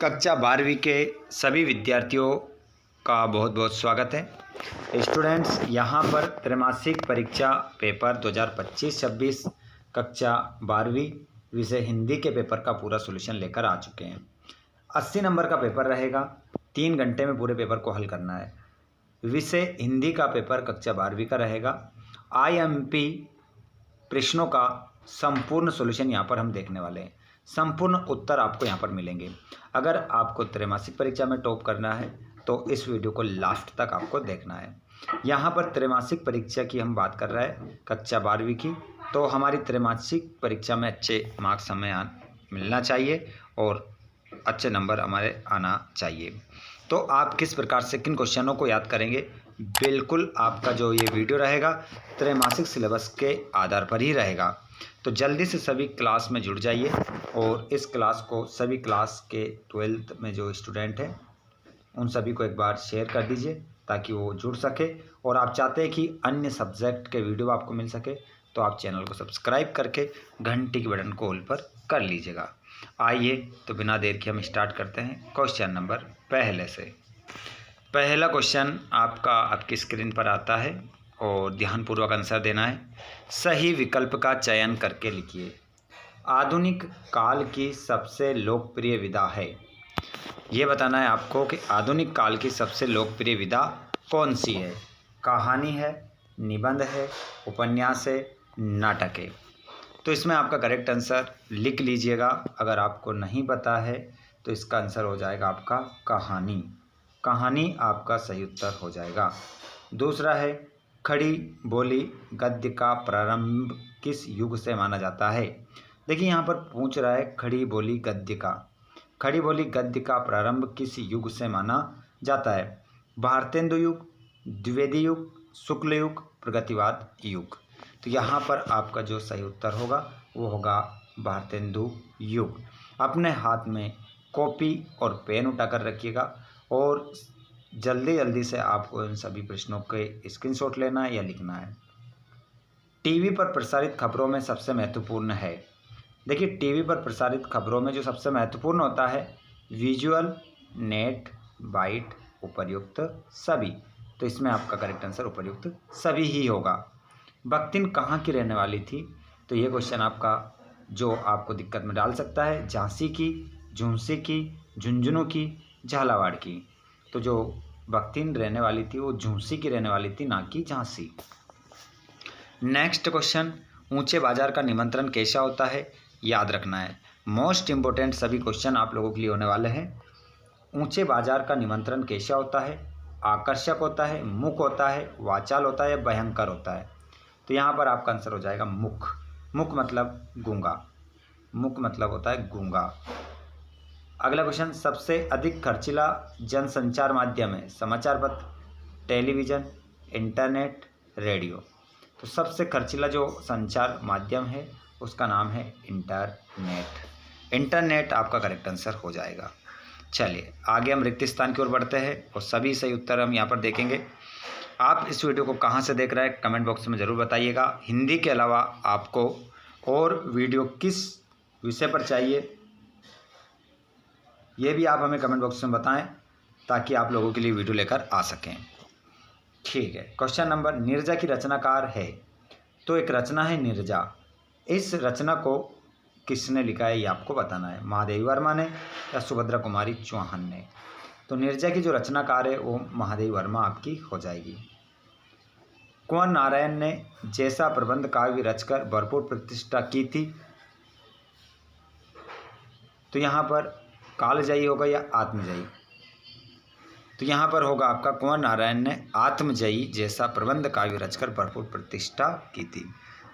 कक्षा 12वीं के सभी विद्यार्थियों का बहुत बहुत स्वागत है। स्टूडेंट्स, यहाँ पर त्रैमासिक परीक्षा पेपर 2025-26 कक्षा 12वीं विषय हिंदी के पेपर का पूरा सॉल्यूशन लेकर आ चुके हैं। 80 नंबर का पेपर रहेगा। 3 घंटे में पूरे पेपर को हल करना है। विषय हिंदी का पेपर कक्षा 12वीं का रहेगा। IMP प्रश्नों का संपूर्ण सॉल्यूशन यहाँ पर हम देखने वाले हैं। संपूर्ण उत्तर आपको यहाँ पर मिलेंगे। अगर आपको त्रैमासिक परीक्षा में टॉप करना है तो इस वीडियो को लास्ट तक आपको देखना है। यहाँ पर त्रैमासिक परीक्षा की हम बात कर रहे हैं कक्षा 12वीं की, तो हमारी त्रैमासिक परीक्षा में अच्छे मार्क्स हमें मिलना चाहिए और अच्छे नंबर हमारे आना चाहिए। तो आप किस प्रकार से किन क्वेश्चनों को याद करेंगे, बिल्कुल आपका जो ये वीडियो रहेगा त्रैमासिक सिलेबस के आधार पर ही रहेगा। तो जल्दी से सभी क्लास में जुड़ जाइए और इस क्लास को सभी क्लास के 12th में जो स्टूडेंट हैं उन सभी को एक बार शेयर कर दीजिए ताकि वो जुड़ सके। और आप चाहते हैं कि अन्य सब्जेक्ट के वीडियो आपको मिल सके तो आप चैनल को सब्सक्राइब करके घंटी के बटन को ऑल पर कर लीजिएगा। आइए तो बिना देर के हम स्टार्ट करते हैं क्वेश्चन नंबर पहले से। पहला क्वेश्चन आपका आपकी स्क्रीन पर आता है और ध्यानपूर्वक आंसर देना है। सही विकल्प का चयन करके लिखिए। आधुनिक काल की सबसे लोकप्रिय विधा है। ये बताना है आपको कि आधुनिक काल की सबसे लोकप्रिय विधा कौन सी है। कहानी है, निबंध है, उपन्यास है, नाटक है। तो इसमें आपका करेक्ट आंसर लिख लीजिएगा। अगर आपको नहीं पता है तो इसका आंसर हो जाएगा आपका कहानी। कहानी आपका सही उत्तर हो जाएगा। दूसरा है, खड़ी बोली गद्य का प्रारंभ किस युग से माना जाता है। देखिए यहाँ पर पूछ रहा है खड़ी बोली गद्य का प्रारंभ किस युग से माना जाता है। भारतेंदु युग, द्विवेदी युग, शुक्ल युग, प्रगतिवाद युग। तो यहाँ पर आपका जो सही उत्तर होगा वो होगा भारतेंदु युग। अपने हाथ में कॉपी और पेन उठाकर रखिएगा और जल्दी से आपको इन सभी प्रश्नों के स्क्रीनशॉट लेना है या लिखना है। टीवी पर प्रसारित खबरों में सबसे महत्वपूर्ण है। देखिए टीवी पर प्रसारित खबरों में जो सबसे महत्वपूर्ण होता है विजुअल, नेट, बाइट, उपर्युक्त सभी। तो इसमें आपका करेक्ट आंसर उपर्युक्त सभी ही होगा। बख्तिन कहाँ की रहने वाली थी। तो ये क्वेश्चन आपका जो आपको दिक्कत में डाल सकता है। झांसी की, झुंसी की, झुंझुनू की, झालावाड़ की। तो जो बख्तिन रहने वाली थी वो झुंसी की रहने वाली थी, ना कि झांसी। नेक्स्ट क्वेश्चन, ऊंचे बाजार का निमंत्रण कैसा होता है, याद रखना है। मोस्ट इंपॉर्टेंट सभी क्वेश्चन आप लोगों के लिए होने वाले हैं। ऊंचे बाजार का निमंत्रण कैसा होता है। आकर्षक होता है, मुख होता है, वाचाल होता है, भयंकर होता है। तो यहाँ पर आपका आंसर हो जाएगा मुख। मुख मतलब गूंगा। मुख मतलब होता है गूंगा। अगला क्वेश्चन, सबसे अधिक खर्चीला जनसंचार माध्यम है। समाचार पत्र, टेलीविज़न, इंटरनेट, रेडियो। तो सबसे खर्चीला जो संचार माध्यम है उसका नाम है इंटरनेट। इंटरनेट आपका करेक्ट आंसर हो जाएगा। चलिए आगे हम रिक्त स्थान की ओर बढ़ते हैं और सभी सही उत्तर हम यहाँ पर देखेंगे। आप इस वीडियो को कहाँ से देख रहे हैं कमेंट बॉक्स में ज़रूर बताइएगा। हिंदी के अलावा आपको और वीडियो किस विषय पर चाहिए ये भी आप हमें कमेंट बॉक्स में बताएं ताकि आप लोगों के लिए वीडियो लेकर आ सकें। ठीक है, क्वेश्चन नंबर, नीरजा की रचनाकार है। तो एक रचना है नीरजा। इस रचना को किसने लिखा है ये आपको बताना है। महादेवी वर्मा ने या सुभद्रा कुमारी चौहान ने। तो नीरजा की जो रचनाकार है वो महादेवी वर्मा आपकी हो जाएगी। कुंवर नारायण ने जैसा प्रबंध काव्य रचकर भरपूर प्रतिष्ठा की थी। तो यहाँ पर कालजयी होगा या आत्मजयी। तो यहाँ पर होगा आपका कुंवर नारायण ने आत्मजयी जैसा प्रबंध काव्य रचकर भरपूर प्रतिष्ठा की थी।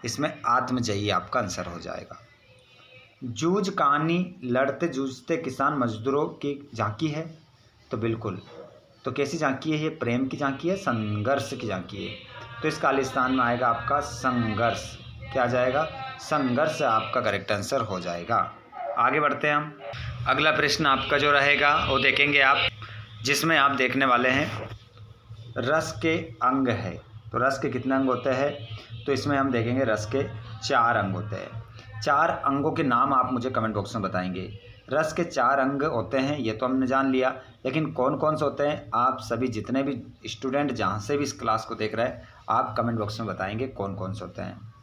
इसमें आत्मजयी आपका आंसर हो जाएगा। जूझ कहानी लड़ते जूझते किसान मजदूरों की झांकी है। तो बिल्कुल, तो कैसी झांकी है ये, प्रेम की झांकी है, संघर्ष की झांकी है। तो इस खालिस्तान में आएगा आपका संघर्ष। क्या आ जाएगा, संघर्ष आपका करेक्ट आंसर हो जाएगा। आगे बढ़ते हैं हम। अगला प्रश्न आपका जो रहेगा वो देखेंगे आप, जिसमें आप देखने वाले हैं रस के अंग है। तो रस के कितने अंग होते हैं। तो इसमें हम देखेंगे रस के 4 अंग होते हैं। 4 अंगों के नाम आप मुझे कमेंट बॉक्स में बताएंगे। रस के 4 अंग होते हैं, ये तो हमने जान लिया, लेकिन कौन कौन से होते हैं आप सभी जितने भी स्टूडेंट जहाँ से भी इस क्लास को देख रहे हैं आप कमेंट बॉक्स में बताएंगे कौन कौन से होते हैं।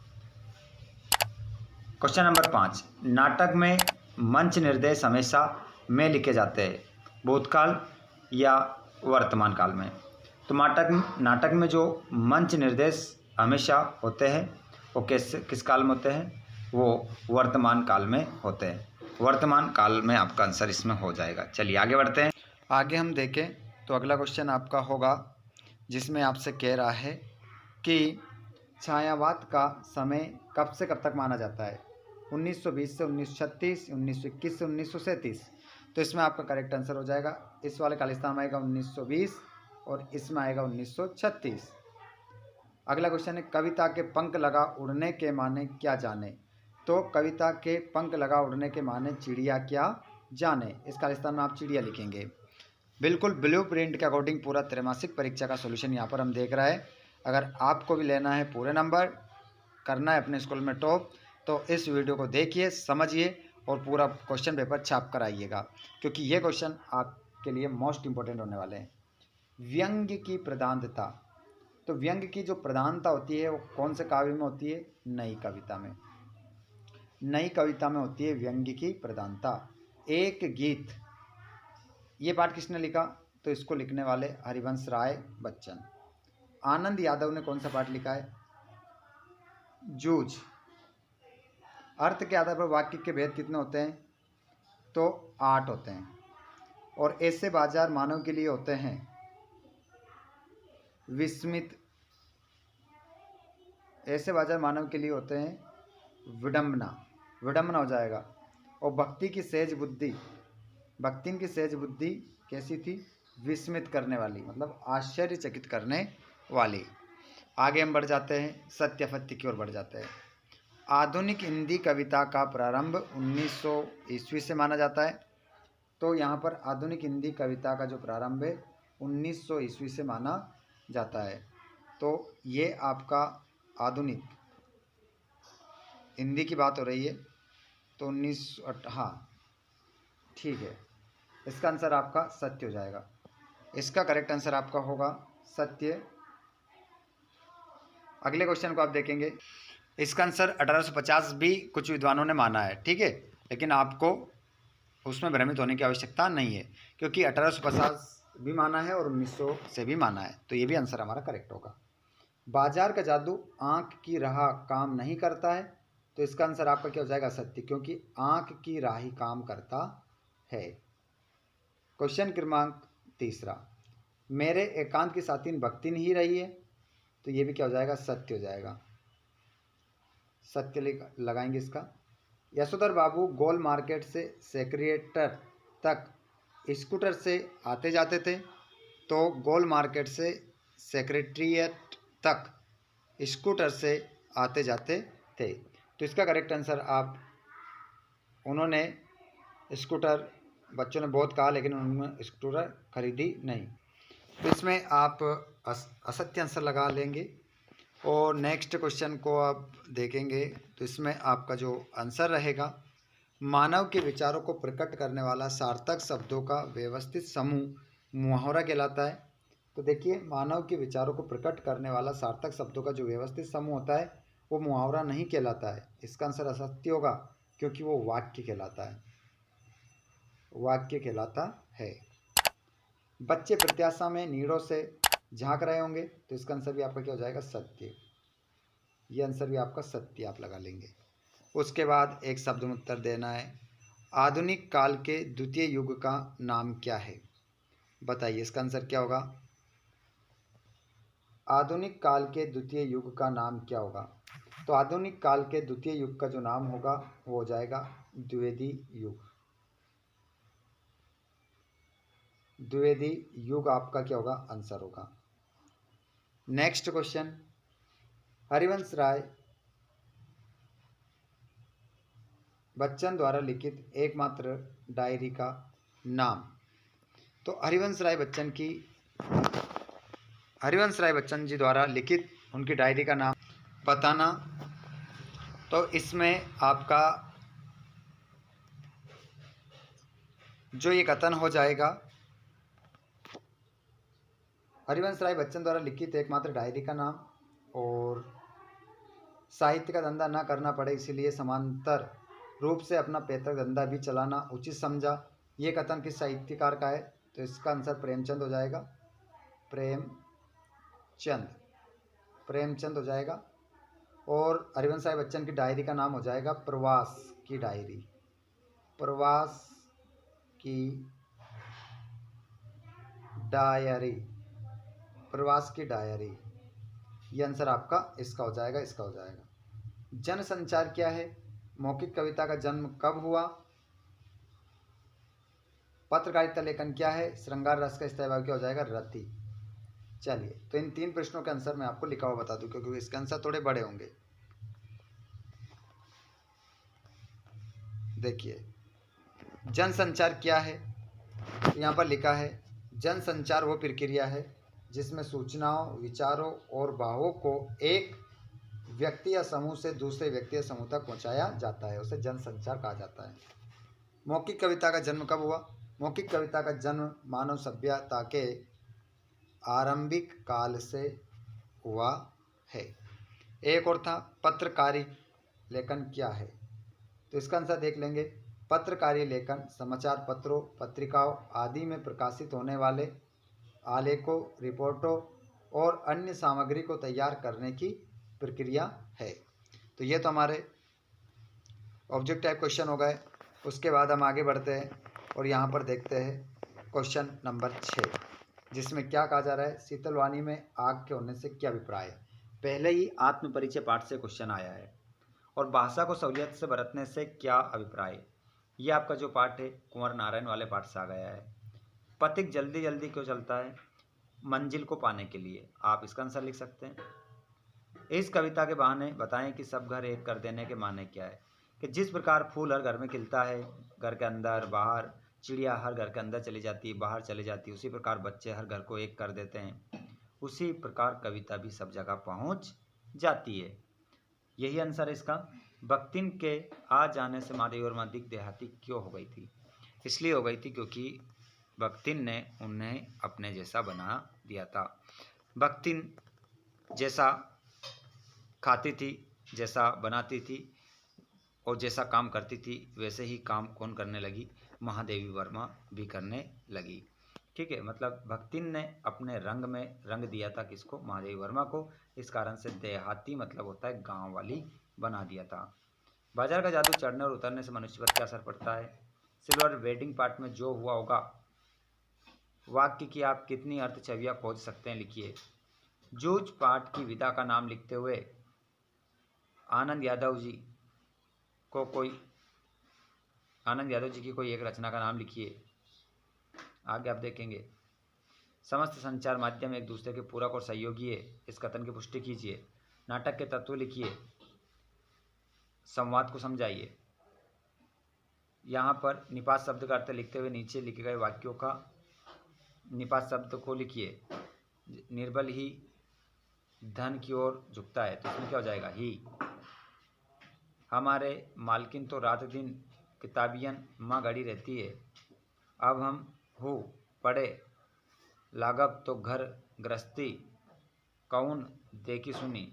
क्वेश्चन नंबर 5, नाटक में मंच निर्देश हमेशा में लिखे जाते हैं, भूतकाल या वर्तमान काल में। तो नाटक में जो मंच निर्देश हमेशा होते हैं वो किस काल में होते हैं, वो वर्तमान काल में होते हैं। वर्तमान काल में आपका आंसर इसमें हो जाएगा। चलिए आगे बढ़ते हैं। आगे हम देखें तो अगला क्वेश्चन आपका होगा जिसमें आपसे कह रहा है कि छायावाद का समय कब से कब तक माना जाता है, 1920 से 1936, 1921 से 1937। तो इसमें आपका करेक्ट आंसर हो जाएगा, इस वाले खालिस्तान में आएगा 1920 और इसमें आएगा 1936। अगला क्वेश्चन है कविता के पंख लगा उड़ने के माने क्या जाने। तो कविता के पंख लगा उड़ने के माने चिड़िया क्या जाने, इस खालिस्तान में आप चिड़िया लिखेंगे। बिल्कुल ब्लूप्रिंट के अकॉर्डिंग पूरा त्रैमासिक परीक्षा का सॉल्यूशन यहाँ पर हम देख रहे हैं। अगर आपको भी लेना है पूरे नंबर, करना है अपने स्कूल में टॉप, तो इस वीडियो को देखिए, समझिए और पूरा क्वेश्चन पेपर छाप कर आइएगा, क्योंकि ये क्वेश्चन आपके लिए मोस्ट इंपॉर्टेंट होने वाले हैं। व्यंग्य की प्रधानता। तो व्यंग्य की जो प्रधानता होती है वो कौन से काव्य में होती है, नई कविता में। नई कविता में होती है व्यंग्य की प्रधानता। एक गीत, ये पाठ किसने लिखा, तो इसको लिखने वाले हरिवंश राय बच्चन। आनंद यादव ने कौन सा पाठ लिखा है, जूझ। अर्थ के आधार पर वाक्य के भेद कितने होते हैं, तो 8 होते हैं। और ऐसे बाजार मानव के लिए होते हैं विस्मित, ऐसे बाजार मानव के लिए होते हैं विडंबना, विडंबना हो जाएगा। और भक्ति की सहज बुद्धि, भक्ति की सहज बुद्धि कैसी थी, विस्मित करने वाली, मतलब आश्चर्यचकित करने वाली। आगे हम बढ़ जाते हैं, सत्य फत्य की ओर बढ़ जाते हैं। आधुनिक हिंदी कविता का प्रारंभ 1900 ईस्वी से माना जाता है। तो यहाँ पर आधुनिक हिंदी कविता का जो प्रारंभ है 1900 ईस्वी से माना जाता है। तो ये आपका आधुनिक हिंदी की बात हो रही है, तो 19 हाँ ठीक है, इसका आंसर आपका सत्य हो जाएगा। इसका करेक्ट आंसर आपका होगा सत्य। अगले क्वेश्चन को आप देखेंगे, इसका आंसर 1850 भी कुछ विद्वानों ने माना है, ठीक है, लेकिन आपको उसमें भ्रमित होने की आवश्यकता नहीं है, क्योंकि 1850 भी माना है और 1900 से भी माना है, तो ये भी आंसर हमारा करेक्ट होगा। बाजार का जादू आँख की राह काम नहीं करता है। तो इसका आंसर आपका क्या हो जाएगा, सत्य, क्योंकि आँख की राह ही काम करता है। क्वेश्चन क्रमांक 3, मेरे एकांत की साथीन भक्ति नहीं रही है। तो ये भी क्या हो जाएगा, सत्य हो जाएगा, सत्य लगाएंगे इसका। यशोधर बाबू गोल मार्केट से सेक्रेटर तक स्कूटर से आते जाते थे। तो गोल मार्केट से सेक्रेटरीट तक स्कूटर से आते जाते थे। तो इसका करेक्ट आंसर आप, उन्होंने स्कूटर, बच्चों ने बहुत कहा लेकिन उन्होंने स्कूटर खरीदी नहीं। तो इसमें आप असत्य आंसर लगा लेंगे। और नेक्स्ट क्वेश्चन को आप देखेंगे तो इसमें आपका जो आंसर रहेगा, मानव के विचारों को प्रकट करने वाला सार्थक शब्दों का व्यवस्थित समूह मुहावरा कहलाता है। तो देखिए, मानव के विचारों को प्रकट करने वाला सार्थक शब्दों का जो व्यवस्थित समूह होता है वो मुहावरा नहीं कहलाता है। इसका आंसर असत्य होगा, क्योंकि वो वाक्य कहलाता है, वाक्य कहलाता है। बच्चे प्रत्याशा में नीड़ों से झांक रहे होंगे। तो इसका आंसर भी आपका क्या हो जाएगा, सत्य। ये आंसर भी आपका सत्य आप लगा लेंगे। उसके बाद एक शब्द में उत्तर देना है। आधुनिक काल के द्वितीय युग का नाम क्या है, बताइए, इसका आंसर क्या होगा। आधुनिक काल के द्वितीय युग का नाम क्या होगा। तो आधुनिक काल के द्वितीय युग का जो नाम होगा वो हो जाएगा द्विवेदी युग। द्विवेदी युग आपका क्या होगा, आंसर होगा। नेक्स्ट क्वेश्चन, हरिवंश राय बच्चन द्वारा लिखित एकमात्र डायरी का नाम। तो हरिवंश राय बच्चन जी द्वारा लिखित उनकी डायरी का नाम बताना। तो इसमें आपका जो ये कथन हो जाएगा, हरिवंश राय बच्चन द्वारा लिखित एकमात्र डायरी का नाम और साहित्य का धंधा न करना पड़े इसलिए समांतर रूप से अपना पैतृक धंधा भी चलाना उचित समझा। ये कथन किस साहित्यकार का है? तो इसका आंसर प्रेमचंद हो जाएगा। प्रेमचंद हो जाएगा। और हरिवंश राय बच्चन की डायरी का नाम हो जाएगा प्रवास की डायरी। प्रवास की डायरी, ये आंसर आपका इसका हो जाएगा। जन संचार क्या है? मौखिक कविता का जन्म कब हुआ? पत्रकारिता लेखन क्या है? श्रृंगार रस का स्थायी भाव क्या हो जाएगा? रति। चलिए, तो इन 3 प्रश्नों के आंसर मैं आपको लिखा हुआ बता दूं क्योंकि इसके आंसर थोड़े बड़े होंगे। देखिए, जनसंचार क्या है? यहाँ पर लिखा है जनसंचार वो प्रक्रिया है जिसमें सूचनाओं, विचारों और भावों को एक व्यक्ति या समूह से दूसरे व्यक्ति या समूह तक पहुँचाया जाता है, उसे जनसंचार कहा जाता है। मौखिक कविता का जन्म कब हुआ? मौखिक कविता का जन्म मानव सभ्यता के आरंभिक काल से हुआ है। एक और था पत्रकारी लेखन क्या है? तो इसका आंसर देख लेंगे। पत्रकारी लेखन समाचार पत्रों, पत्रिकाओं आदि में प्रकाशित होने वाले आलेखों, रिपोर्टों और अन्य सामग्री को तैयार करने की प्रक्रिया है। तो ये तो हमारे ऑब्जेक्ट टाइप क्वेश्चन हो गए। उसके बाद हम आगे बढ़ते हैं और यहाँ पर देखते हैं क्वेश्चन नंबर 6, जिसमें क्या कहा जा रहा है? शीतलवाणी में आग के होने से क्या अभिप्राय है? पहले ही आत्म परिचय पाठ से क्वेश्चन आया है। और भाषा को सहूलियत से बरतने से क्या अभिप्राय? ये आपका जो पाठ है कुंवर नारायण वाले पाठ से आ गया है। पथिक जल्दी जल्दी क्यों चलता है? मंजिल को पाने के लिए। आप इसका आंसर लिख सकते हैं। इस कविता के बहाने बताएं कि सब घर एक कर देने के माने क्या है? कि जिस प्रकार फूल हर घर में खिलता है, घर के अंदर बाहर, चिड़िया हर घर के अंदर चली जाती है, बाहर चली जाती है, उसी प्रकार बच्चे हर घर को एक कर देते हैं, उसी प्रकार कविता भी सब जगह पहुंच जाती है। यही आंसर है इसका। बख्तिन के आ जाने से माँ देवीवर्मा दिख देहाती क्यों हो गई थी? इसलिए हो गई थी क्योंकि बख्तिन ने उन्हें अपने जैसा बना दिया था। बख्तिन जैसा खाती थी, जैसा बनाती थी और जैसा काम करती थी, वैसे ही काम कौन करने लगी? महादेवी वर्मा भी करने लगी। ठीक है, मतलब बख्तिन ने अपने रंग में रंग दिया था किसको? महादेवी वर्मा को। इस कारण से देहाती मतलब होता है गांव वाली बना दिया था। बाजार का जादू चढ़ने और उतरने से मनुष्य पर क्या असर पड़ता है? सिल्वर वेडिंग पार्ट में जो हुआ होगा वाक्य की आप कितनी अर्थ छवियाँ खोज सकते हैं? लिखिए। जूझ पाठ की विधा का नाम लिखते हुए आनंद यादव जी की कोई एक रचना का नाम लिखिए। आगे आप देखेंगे समस्त संचार माध्यम एक दूसरे के पूरक और सहयोगी है, इस कथन की पुष्टि कीजिए। नाटक के तत्व लिखिए, संवाद को समझाइए। यहाँ पर निपात शब्द का अर्थ लिखते हुए नीचे लिखे गए वाक्यों का निपात शब्द को लिखिए। निर्बल ही धन की ओर झुकता है, तो इसमें क्या हो जाएगा? ही। हमारे मालकिन तो रात दिन किताबियन माँ गड़ी रहती है, अब हम हो पढ़े लागब तो घर गृहस्थी कौन देखी सुनी।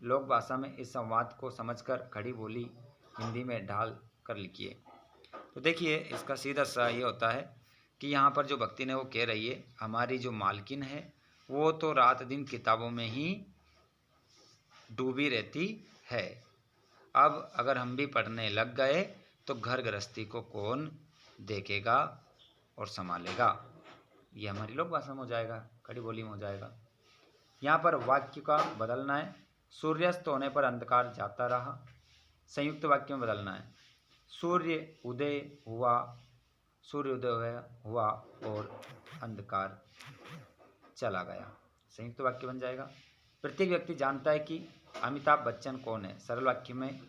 लोक भाषा में इस संवाद को समझकर खड़ी बोली हिंदी में ढाल कर लिखिए। तो देखिए, इसका सीधा सा ये होता है कि यहाँ पर जो भक्ति ने वो कह रही है हमारी जो मालकिन है वो तो रात दिन किताबों में ही डूबी रहती है, अब अगर हम भी पढ़ने लग गए तो घर गृहस्थी को कौन देखेगा और संभालेगा। ये हमारी लोक भाषा में हो जाएगा, खड़ी बोली में हो जाएगा। यहाँ पर वाक्य का बदलना है। सूर्यास्त होने पर अंधकार जाता रहा, संयुक्त वाक्य में बदलना है। सूर्य उदय हुआ और अंधकार चला गया, संयुक्त वाक्य बन जाएगा। प्रत्येक व्यक्ति जानता है कि अमिताभ बच्चन कौन है, सरल वाक्य में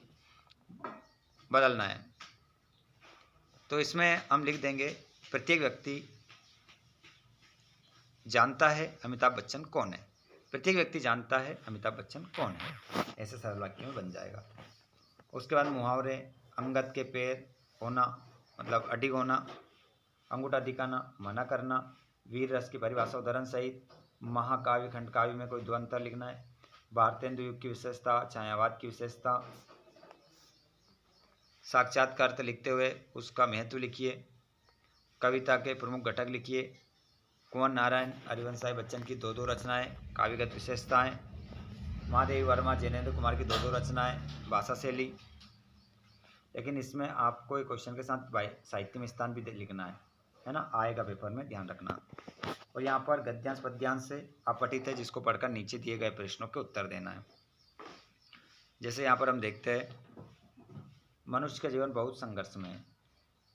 बदलना है। तो इसमें हम लिख देंगे प्रत्येक व्यक्ति जानता है अमिताभ बच्चन कौन है। प्रत्येक व्यक्ति जानता है अमिताभ बच्चन कौन है, ऐसे सरल वाक्य में बन जाएगा। उसके बाद मुहावरे। अंगद के पैर होना मतलब अडिग होना, अंगूठा दिखाना, मना करना, वीर रस की परिभाषा उदाहरण सहित, महाकाव्य खंड काव्य में कोई द्वंद्व लिखना है, भारतेंदु युग की विशेषता, छायावाद की विशेषता, साक्षात्कार अर्थ लिखते हुए उसका महत्व लिखिए, कविता के प्रमुख घटक लिखिए, कुंवर नारायण हरिवंश राय बच्चन की 2 रचनाएं, काव्यगत विशेषताएं, महादेवी वर्मा जैनेन्द्र कुमार की 2 रचनाएं, भाषा शैली। लेकिन इसमें आपको एक क्वेश्चन के साथ साहित्य में स्थान भी लिखना है ना, आएगा पेपर में, ध्यान रखना। और यहाँ पर गद्यांश पद्यांश से अपठित है, जिसको पढ़कर नीचे दिए गए प्रश्नों के उत्तर देना है। जैसे यहाँ पर हम देखते हैं मनुष्य का जीवन बहुत संघर्ष में है,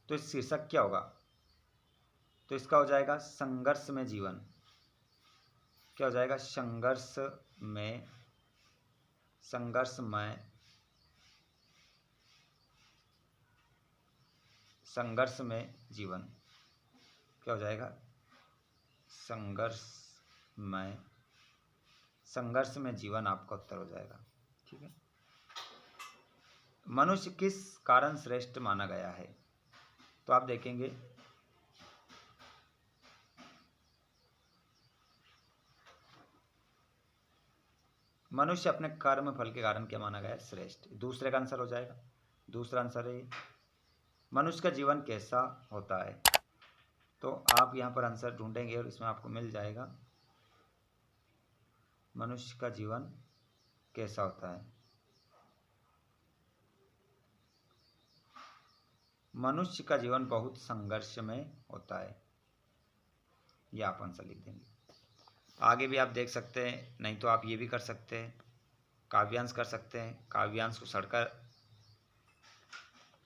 तो इस शीर्षक क्या होगा, तो इसका हो जाएगा संघर्ष में जीवन। क्या हो जाएगा, संघर्ष में जीवन। क्या हो जाएगा, संघर्ष में जीवन आपका उत्तर हो जाएगा। ठीक है। मनुष्य किस कारण श्रेष्ठ माना गया है, तो आप देखेंगे मनुष्य अपने कर्म फल के कारण क्या माना गया है, श्रेष्ठ। दूसरे का आंसर हो जाएगा। दूसरा आंसर है मनुष्य का जीवन कैसा होता है, तो आप यहाँ पर आंसर ढूंढेंगे और इसमें आपको मिल जाएगा मनुष्य का जीवन कैसा होता है। मनुष्य का जीवन बहुत संघर्ष में होता है, यह आप आंसर लिख देंगे। आगे भी आप देख सकते हैं, नहीं तो आप ये भी कर सकते हैं, काव्यांश कर सकते हैं। काव्यांश को सड़कर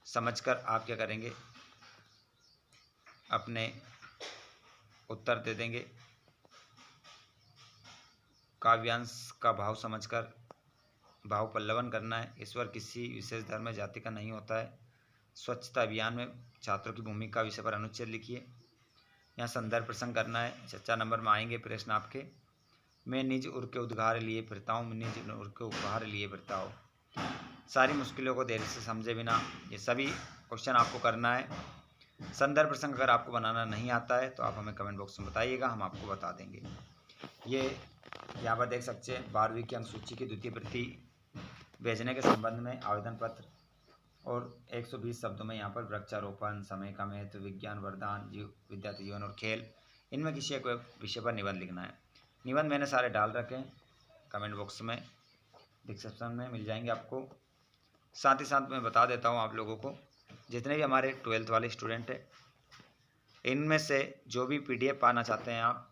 समझकर आप क्या करेंगे, अपने उत्तर दे देंगे। काव्यांश का भाव समझकर भाव पल्लवन करना है। ईश्वर किसी विशेष धर्म में जाति का नहीं होता है। स्वच्छता अभियान में छात्रों की भूमिका विषय पर अनुच्छेद लिखिए। यहाँ संदर्भ प्रसंग करना है। 4 नंबर में आएंगे प्रश्न आपके। मैं निज उर के उद्गार लिए फिरता हूँ, निज उर के उपहार लिए फिरता हूँ। सारी मुश्किलों को देर से समझे बिना, ये सभी क्वेश्चन आपको करना है। संदर्भ प्रसंग अगर आपको बनाना नहीं आता है तो आप हमें कमेंट बॉक्स में बताइएगा, हम आपको बता देंगे। ये यहाँ पर देख सकते हैं 12वीं की अंक सूची की 2य प्रति भेजने के संबंध में आवेदन पत्र और 120 शब्दों में यहाँ पर वृक्षारोपण, समय का महत्व, विज्ञान वरदान, विद्यार्थी जीवन और खेल, इनमें किसी एक विषय पर निबंध लिखना है। निबंध मैंने सारे डाल रखे हैं, कमेंट बॉक्स में डिस्क्रिप्शन में मिल जाएंगे आपको। साथ ही साथ मैं बता देता हूँ आप लोगों को, जितने भी हमारे 12th वाले स्टूडेंट हैं, इनमें से जो भी PDF पाना चाहते हैं आप,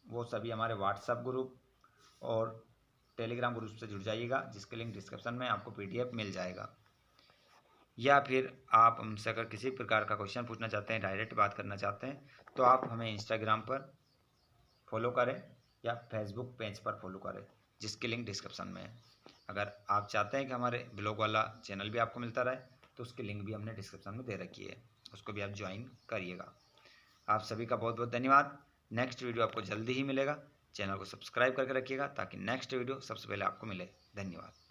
वो सभी हमारे व्हाट्सएप ग्रुप और टेलीग्राम ग्रुप से जुड़ जाइएगा, जिसके लिंक डिस्क्रिप्शन में आपको PDF मिल जाएगा। या फिर आप हमसे अगर किसी प्रकार का क्वेश्चन पूछना चाहते हैं, डायरेक्ट बात करना चाहते हैं, तो आप हमें इंस्टाग्राम पर फॉलो करें या फेसबुक पेज पर फॉलो करें, जिसकी लिंक डिस्क्रिप्शन में है। अगर आप चाहते हैं कि हमारे ब्लॉग वाला चैनल भी आपको मिलता रहे, तो उसकी लिंक भी हमने डिस्क्रिप्शन में दे रखी है, उसको भी आप ज्वाइन करिएगा। आप सभी का बहुत बहुत धन्यवाद। नेक्स्ट वीडियो आपको जल्दी ही मिलेगा। चैनल को सब्सक्राइब करके रखिएगा ताकि नेक्स्ट वीडियो सबसे पहले आपको मिले। धन्यवाद।